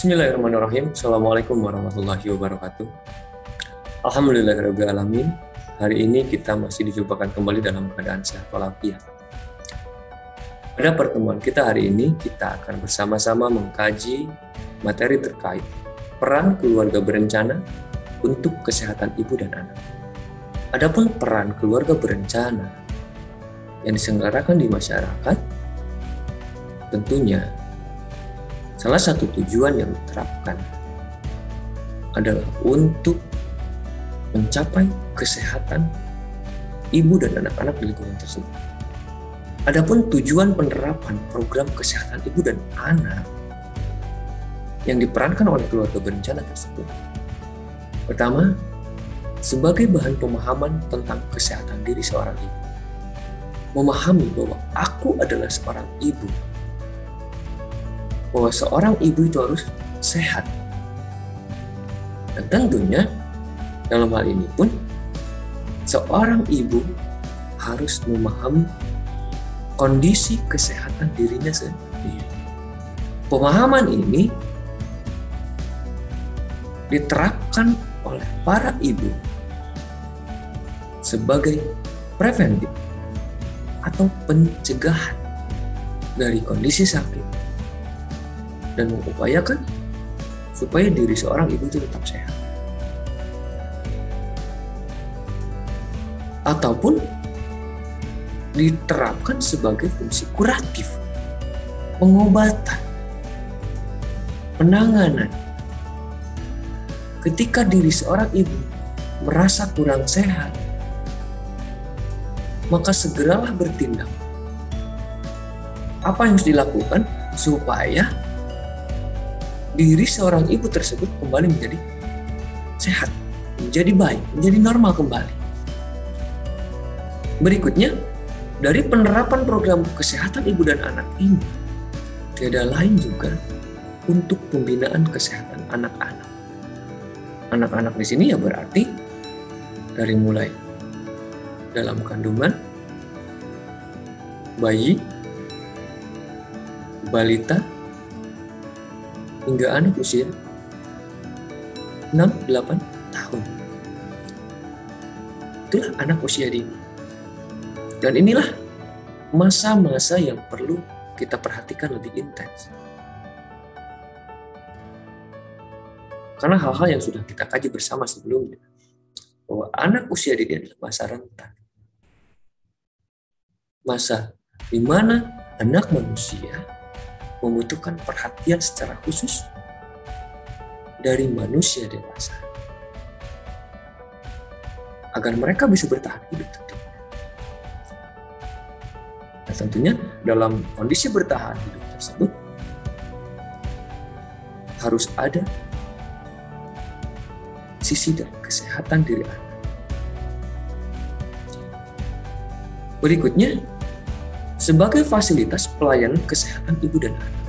Bismillahirrahmanirrahim. Assalamualaikum warahmatullahi wabarakatuh. Alhamdulillahirabbil alamin. Hari ini kita masih dijumpakan kembali dalam keadaan sehat walafiat. Pada pertemuan kita hari ini, kita akan bersama-sama mengkaji materi terkait peran keluarga berencana untuk kesehatan ibu dan anak. Adapun peran keluarga berencana yang diselenggarakan di masyarakat, tentunya salah satu tujuan yang diterapkan adalah untuk mencapai kesehatan ibu dan anak-anak di lingkungan tersebut. Adapun tujuan penerapan program kesehatan ibu dan anak yang diperankan oleh keluarga berencana tersebut. Pertama, sebagai bahan pemahaman tentang kesehatan diri seorang ibu. Memahami bahwa aku adalah seorang ibu, bahwa seorang ibu itu harus sehat. Dan tentunya dalam hal ini pun seorang ibu harus memahami kondisi kesehatan dirinya sendiri. Pemahaman ini diterapkan oleh para ibu sebagai preventif atau pencegahan dari kondisi sakit dan mengupayakan supaya diri seorang ibu itu tetap sehat. Ataupun diterapkan sebagai fungsi kuratif, pengobatan, penanganan. Ketika diri seorang ibu merasa kurang sehat, maka segeralah bertindak. Apa yang harus dilakukan supaya diri seorang ibu tersebut kembali menjadi sehat, menjadi baik, menjadi normal kembali. Berikutnya, dari penerapan program kesehatan ibu dan anak ini, tiada lain juga untuk pembinaan kesehatan anak-anak. Anak-anak di sini ya berarti dari mulai dalam kandungan, bayi, balita, hingga anak usia 6-8 tahun. Itulah anak usia dini. Dan inilah masa-masa yang perlu kita perhatikan lebih intens. Karena hal-hal yang sudah kita kaji bersama sebelumnya, bahwa anak usia dini adalah masa rentan. Masa di mana anak manusia membutuhkan perhatian secara khusus dari manusia dewasa agar mereka bisa bertahan hidup tentunya. Nah, tentunya dalam kondisi bertahan hidup tersebut harus ada sisi dari kesehatan diri anak. Berikutnya, sebagai fasilitas pelayanan kesehatan ibu dan anak.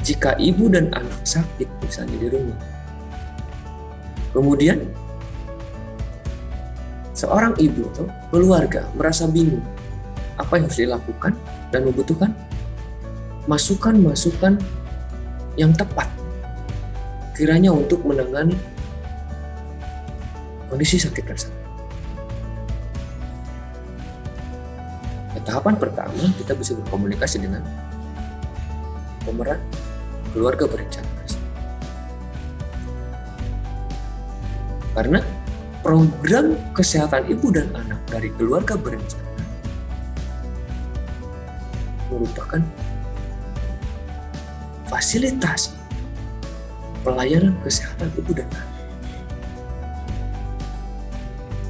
Jika ibu dan anak sakit misalnya di rumah, kemudian seorang ibu atau keluarga merasa bingung apa yang harus dilakukan dan membutuhkan masukan-masukan yang tepat kiranya untuk menangani kondisi sakit tersebut. Tahapan pertama, kita bisa berkomunikasi dengan pemeran keluarga berencana. Karena program kesehatan ibu dan anak dari keluarga berencana merupakan fasilitas pelayanan kesehatan ibu dan anak.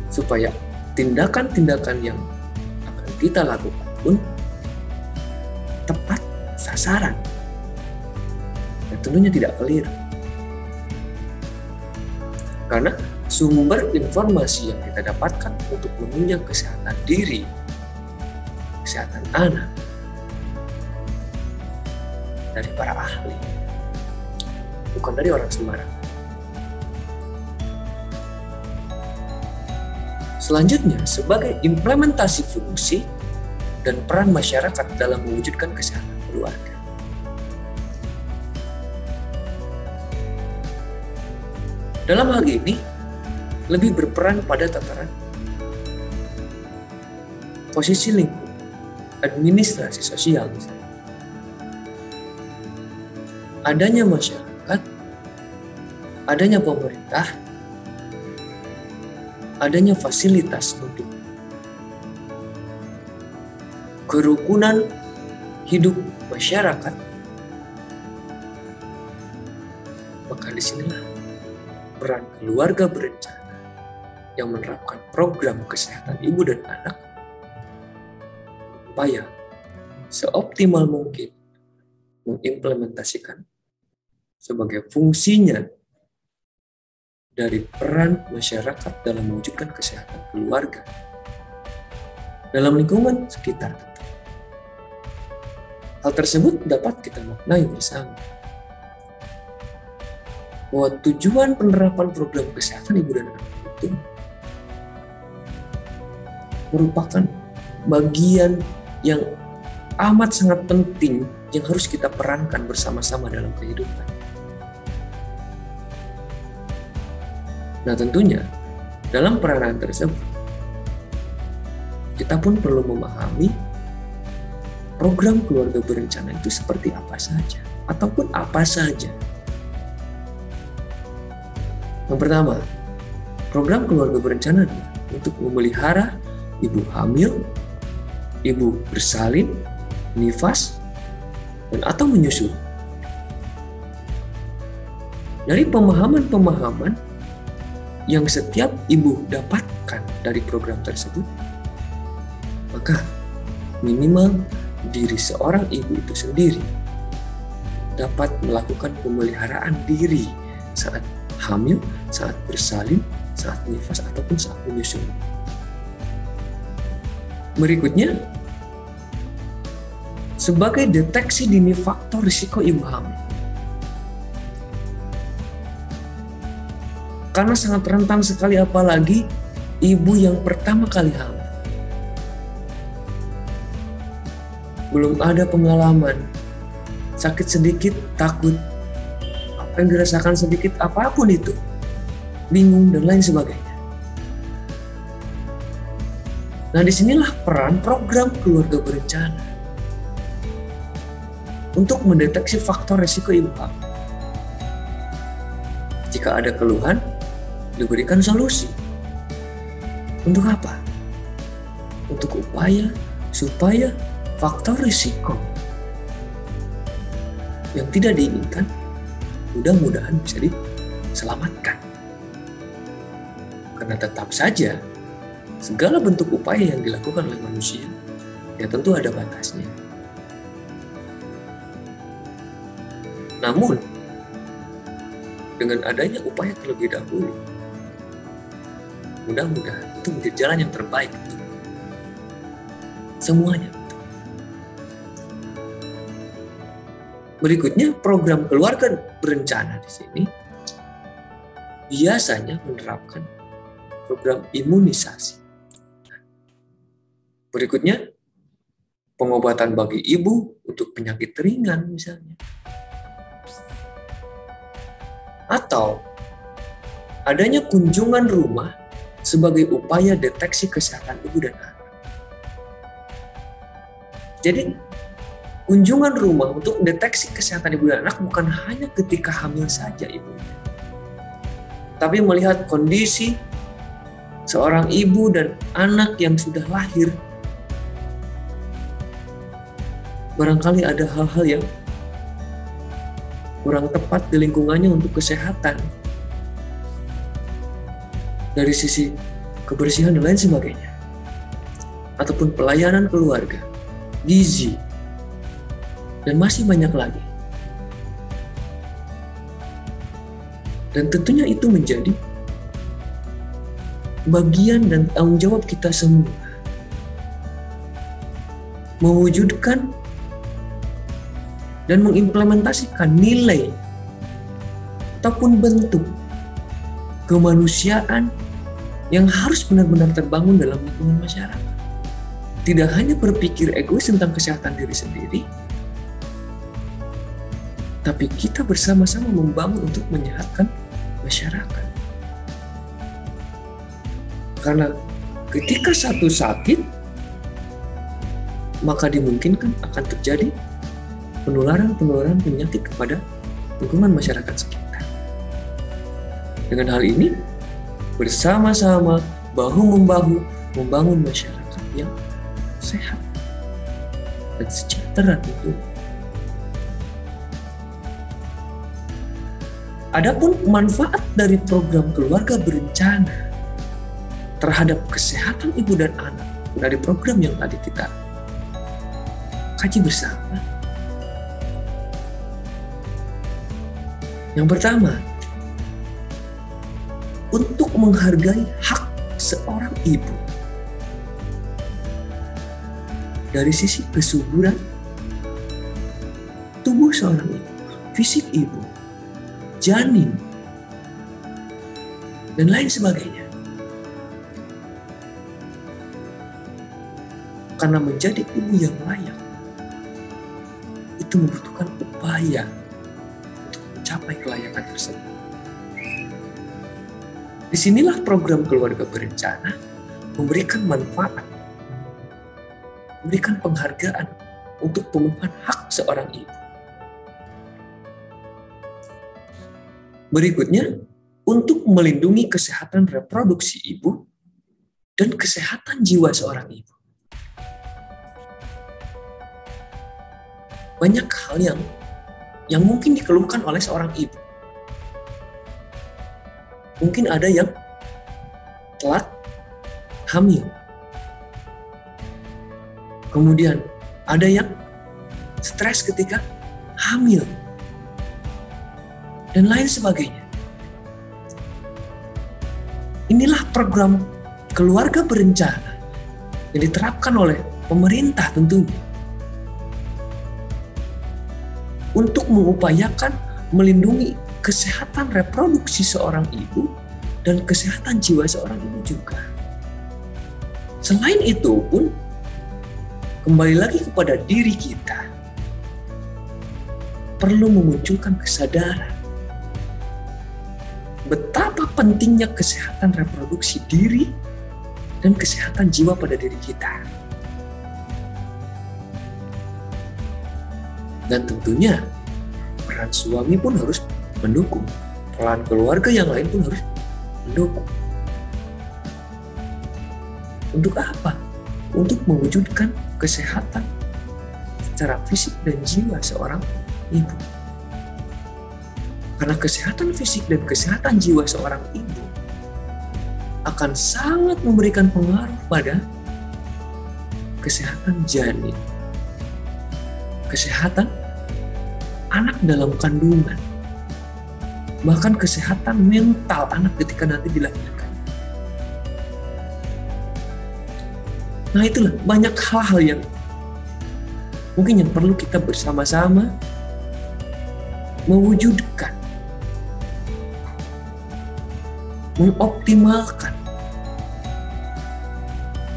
Supaya tindakan-tindakan yang kita lakukan pun tepat sasaran dan tentunya tidak keliru. Karena sumber informasi yang kita dapatkan untuk menunjang kesehatan diri, kesehatan anak dari para ahli, bukan dari orang sembarang. Selanjutnya, sebagai implementasi fungsi dan peran masyarakat dalam mewujudkan kesehatan keluarga. Dalam hal ini, lebih berperan pada tataran posisi lingkup, administrasi sosial misalnya. Adanya masyarakat, adanya pemerintah, adanya fasilitas untuk kerukunan hidup masyarakat, maka disinilah peran keluarga berencana yang menerapkan program kesehatan ibu dan anak supaya seoptimal mungkin mengimplementasikan sebagai fungsinya dari peran masyarakat dalam mewujudkan kesehatan keluarga dalam lingkungan sekitar. Hal tersebut dapat kita maknai bersama bahwa tujuan penerapan program kesehatan ibu dan anak itu merupakan bagian yang amat sangat penting yang harus kita perankan bersama-sama dalam kehidupan. Nah, tentunya dalam peranan tersebut kita pun perlu memahami program keluarga berencana itu seperti apa saja ataupun apa saja. Yang pertama, program keluarga berencana adalah untuk memelihara ibu hamil, ibu bersalin, nifas, dan atau menyusui. Dari pemahaman-pemahaman yang setiap ibu dapatkan dari program tersebut, maka minimal diri seorang ibu itu sendiri dapat melakukan pemeliharaan diri saat hamil, saat bersalin, saat nifas, ataupun saat menyusui. Berikutnya, sebagai deteksi dini faktor risiko ibu hamil. Karena sangat rentan sekali, apalagi ibu yang pertama kali hamil. Belum ada pengalaman, sakit sedikit takut, apa yang dirasakan sedikit apapun itu, bingung dan lain sebagainya. Nah, disinilah peran program keluarga berencana untuk mendeteksi faktor risiko ibu hamil. Jika ada keluhan, diberikan solusi. Untuk apa? Untuk upaya supaya faktor risiko yang tidak diinginkan mudah-mudahan bisa diselamatkan. Karena tetap saja segala bentuk upaya yang dilakukan oleh manusia ya tentu ada batasnya. Namun dengan adanya upaya terlebih dahulu, mudah-mudahan itu menjadi jalan yang terbaik untuk semuanya. Berikutnya, program keluarga berencana di sini biasanya menerapkan program imunisasi. Berikutnya, pengobatan bagi ibu untuk penyakit ringan misalnya. Atau adanya kunjungan rumah sebagai upaya deteksi kesehatan ibu dan anak. Jadi, kunjungan rumah untuk deteksi kesehatan ibu dan anak bukan hanya ketika hamil saja ibunya, tapi melihat kondisi seorang ibu dan anak yang sudah lahir. Barangkali ada hal-hal yang kurang tepat di lingkungannya untuk kesehatan, dari sisi kebersihan dan lain sebagainya, ataupun pelayanan keluarga, gizi, dan masih banyak lagi. Dan tentunya itu menjadi bagian dan tanggung jawab kita semua mewujudkan dan mengimplementasikan nilai ataupun bentuk kemanusiaan yang harus benar-benar terbangun dalam lingkungan masyarakat. Tidak hanya berpikir egois tentang kesehatan diri sendiri, tapi kita bersama-sama membangun untuk menyehatkan masyarakat. Karena ketika satu sakit, maka dimungkinkan akan terjadi penularan penyakit kepada lingkungan masyarakat sekitar. Dengan hal ini, bersama-sama bahu-membahu membangun masyarakat yang sehat dan sejahtera tentu. Adapun manfaat dari program keluarga berencana terhadap kesehatan ibu dan anak dari program yang tadi kita kaji bersama. Yang pertama, untuk menghargai hak seorang ibu dari sisi kesuburan tubuh seorang ibu, fisik ibu, janin, dan lain sebagainya. Karena menjadi ibu yang layak, itu membutuhkan upaya untuk mencapai kelayakan tersebut. Disinilah program keluarga berencana memberikan manfaat, memberikan penghargaan untuk pemenuhan hak seorang ibu. Berikutnya, untuk melindungi kesehatan reproduksi ibu dan kesehatan jiwa seorang ibu. Banyak hal yang mungkin dikeluhkan oleh seorang ibu. Mungkin ada yang telat hamil. Kemudian ada yang stres ketika hamil. Dan lain sebagainya. Inilah program keluarga berencana yang diterapkan oleh pemerintah tentunya. Untuk mengupayakan melindungi kesehatan reproduksi seorang ibu dan kesehatan jiwa seorang ibu juga. Selain itu pun, kembali lagi kepada diri kita, perlu memunculkan kesadaran betapa pentingnya kesehatan reproduksi diri dan kesehatan jiwa pada diri kita. Dan tentunya peran suami pun harus mendukung. Peran keluarga yang lain pun harus mendukung. Untuk apa? Untuk mewujudkan kesehatan secara fisik dan jiwa seorang ibu. Karena kesehatan fisik dan kesehatan jiwa seorang ibu akan sangat memberikan pengaruh pada kesehatan janin, kesehatan anak dalam kandungan, bahkan kesehatan mental anak ketika nanti dilahirkan. Nah, itulah banyak hal-hal yang mungkin yang perlu kita bersama-sama mewujudkan, mengoptimalkan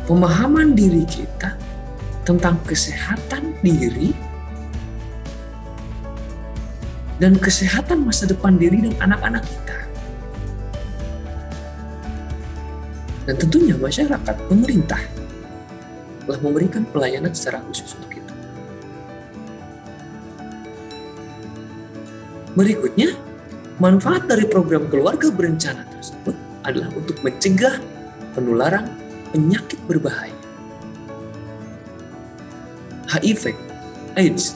pemahaman diri kita tentang kesehatan diri dan kesehatan masa depan diri dan anak-anak kita. Dan tentunya masyarakat, pemerintah telah memberikan pelayanan secara khusus untuk itu. Berikutnya, manfaat dari program keluarga berencana tersebut adalah untuk mencegah penularan penyakit berbahaya. HIV, AIDS,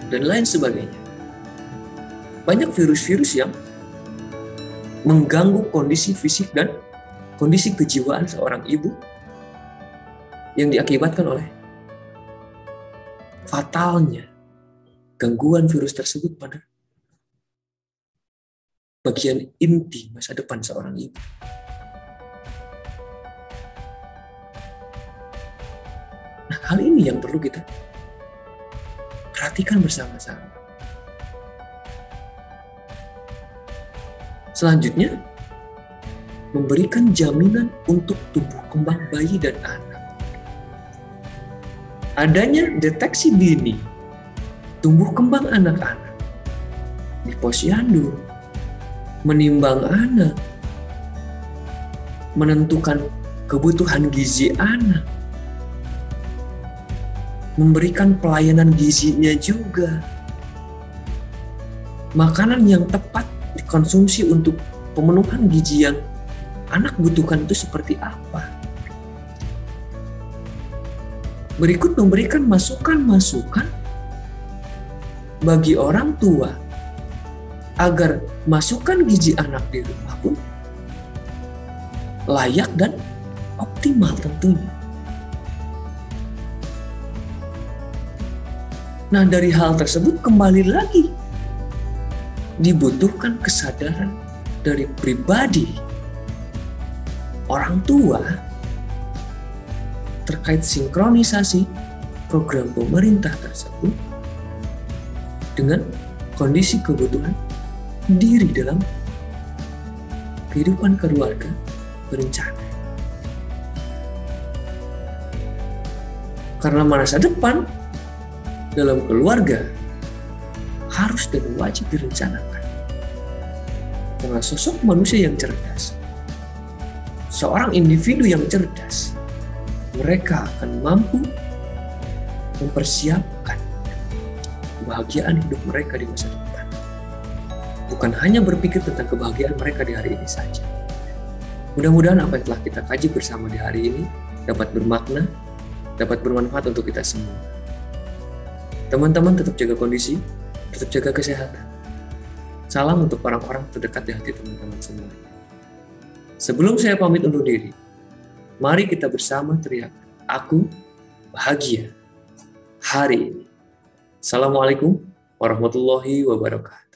dan lain sebagainya. Banyak virus-virus yang mengganggu kondisi fisik dan kondisi kejiwaan seorang ibu yang diakibatkan oleh fatalnya gangguan virus tersebut pada bagian inti masa depan seorang ibu. Nah, hal ini yang perlu kita perhatikan bersama-sama. Selanjutnya, memberikan jaminan untuk tumbuh kembang bayi dan anak. Adanya deteksi dini tumbuh kembang anak-anak di posyandu, menimbang anak, menentukan kebutuhan gizi anak, memberikan pelayanan gizinya juga, makanan yang tepat dikonsumsi untuk pemenuhan gizi yang anak butuhkan itu seperti apa. Berikut memberikan masukan-masukan bagi orang tua agar masukan gizi anak di rumah pun layak dan optimal tentunya. Nah, dari hal tersebut kembali lagi dibutuhkan kesadaran dari pribadi orang tua terkait sinkronisasi program pemerintah tersebut dengan kondisi kebutuhan diri dalam kehidupan keluarga berencana. Karena masa depan dalam keluarga harus dan wajib direncanakan. Dengan sosok manusia yang cerdas, seorang individu yang cerdas, mereka akan mampu mempersiapkan kebahagiaan hidup mereka di masa depan. Bukan hanya berpikir tentang kebahagiaan mereka di hari ini saja. Mudah-mudahan apa yang telah kita kaji bersama di hari ini dapat bermakna, dapat bermanfaat untuk kita semua. Teman-teman tetap jaga kondisi, tetap jaga kesehatan. Salam untuk orang-orang terdekat di hati teman-teman semua. Sebelum saya pamit undur diri, mari kita bersama teriak, aku bahagia hari ini. Assalamualaikum warahmatullahi wabarakatuh.